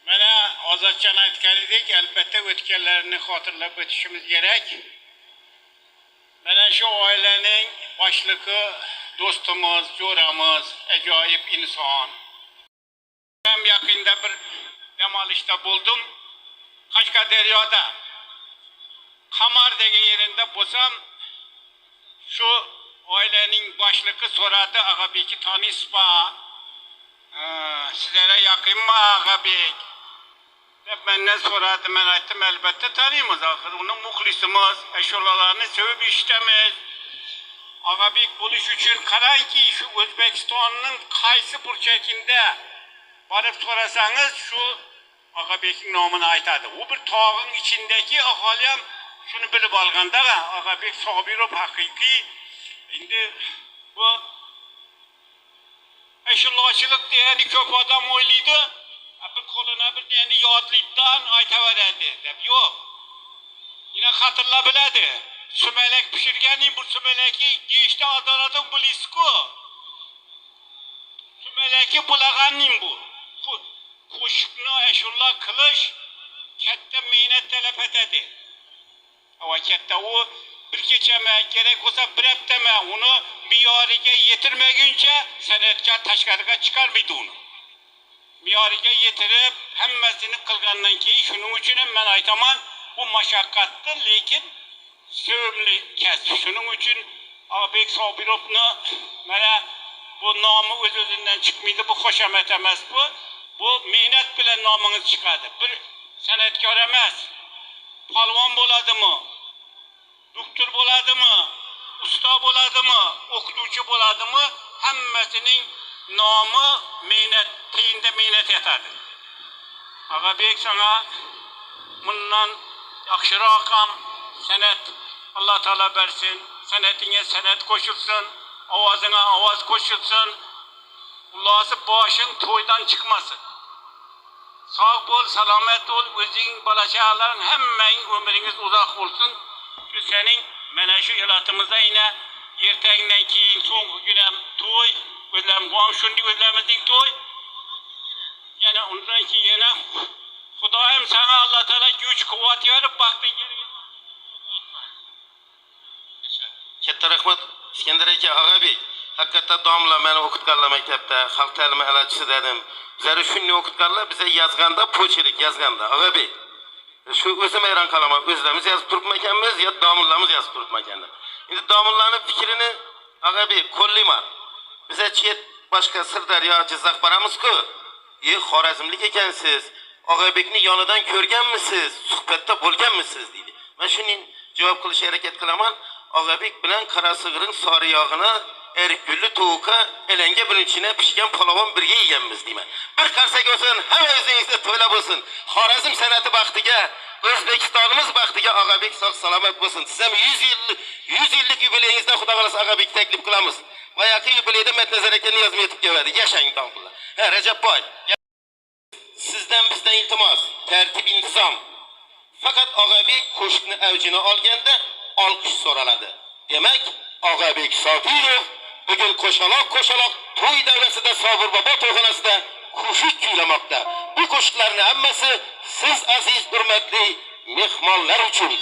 Mana Ozodjon aytganidek, albatta o'tganlarni xotirlab o'tishimiz kerak. Mana shu oilaning boshlig'i do'stimiz, jo'ramiz, ajoyib inson. Ham yaqinda bir dam olishda bo'ldim. Qashqadaryoda Qamar degan yerida bo'lsam, shu oilaning boshlig'i so'radi, Ag'abekni tanisizmi? Sizlarga yaqinmi Ag'abek? deb mendan so'radi. Men aytdim, albatta taniymiz, axir uni muxlisimiz, ashulalarni sevib eshitamiz. Ag'abek bo'lish uchun qarangki, shu O'zbekistonning qaysi burchagida borib so'rasangiz, shu Ag'abekning nomini aytadi. U bir tog'ning ichindagi aholi ham shuni bilib olganda, Ag'abek Sobirov haqiqiy. Endi bu ashulachilik degani ko'p odam o'ylaydi, bir qo'lini bir degani yodlikdan aytaveradi deb. Yo'q. Yine hatırla biladi. Sumalak pishirganing bu sumalaki yeyishda adorating bilasizku. Sumalaki bulag'anning bu. Qo'shiqni ashula qilish katta mehnat talab etadi. Ama katta u bir kechama, kerak bo'lsa bir haftama uni me'yoriga yetirmaguncha san'atkor tashqariga chiqarmaydi uni. Me'yoriga yetirib, hammasini qilgandan keyin shuning uchun ham men aytaman, bu mashaqqatli, lekin sevimli kasb. Shuning uchun Ag'abek Sobirovni mana bu nomi o'z-o'zidan chiqmaydi, bu qo'shamat emas bu. Bu mehnat bilan nomingiz chiqadi. Bir san'atkor emas. Palvon bo'ladimi? Doktor bo'ladimi? Usta bo'ladimi? O'qituvchi bo'ladimi? Hammasining nomi mehnat, teyinda mehnat etadi. Ag'abek sana bundan yaxshiroq ham san'at Alloh taolo bersin. San'atingga san'at qo'shilsin, ovozingga ovoz qo'shilsin. Allohsi boshing to'ydan chiqmasin. Sog' bo'l, salomat bo'l, o'zing, bola-chaqalaring hammang umringiz uzoq bo'lsin. Shu sening mana shu yuratimizda ina ertangdan keyin so'nggi kun ham to'y, o'zlarim shunday o'zlarimizning to'y. Yana undan keyin yana Xudoyim sana Alloh taolo kuch quvvat berib baxtingga. Katta rahmat Iskandar aka. Ag'abek haqiqatda domla meni o'qitganlar maktabda, xalq ta'limi alachisi dedim. Bizlar shunday o'qitganlar, biza yozganda pochilik yozganda. Ag'abek shu o'zim hayron qolaman. O'zlarimiz yozib turibmikanmiz yo domlalarimiz yozib turibmikanlar. Endi domlalarning fikrini Ag'abek qo'llayman. Biza chet boshqa Sirdaryo, Jizzax boramiz-ku. Xorazmlik ekansiz. Ag'abekni yonidan ko'rganmisiz? Suhbatda bo'lganmisiz deydi. Men shuning javob qilishga harakat qilaman. Ag'abek bilan Qarasig'iring sori yog'ini erkgulli tovuqqa elanga birinchini pishgan palovon birga yeganmiz deyman. Bir qarsak olsin, hamma o'zingizda to'ylab bo'lsin. Xorazm san'ati baxtiga, O'zbekistonimiz baxtiga Ag'abek sog' salomat bo'lsin. Siz ham 100 yillik yubileyingizda Xudo xolasa Ag'abek taklif qilamiz. Va yaqin yubileyda Matnazar akani yozib yetib keladi. Yashang domlar. Rajabboy, sizdan bizdan iltimos, tartib intizom. Faqat Ag'abek qo'shiqni avjini olganda olqish so'raladi. Demak, Ag'abek Sobirov bugun qo'shaloq to'y davrasida Sobir bobo to'yxonasida qo'shiq kuylamoqda. Bu qo'shiqlarning hammasi siz aziz hurmatli mehmonlar uchun.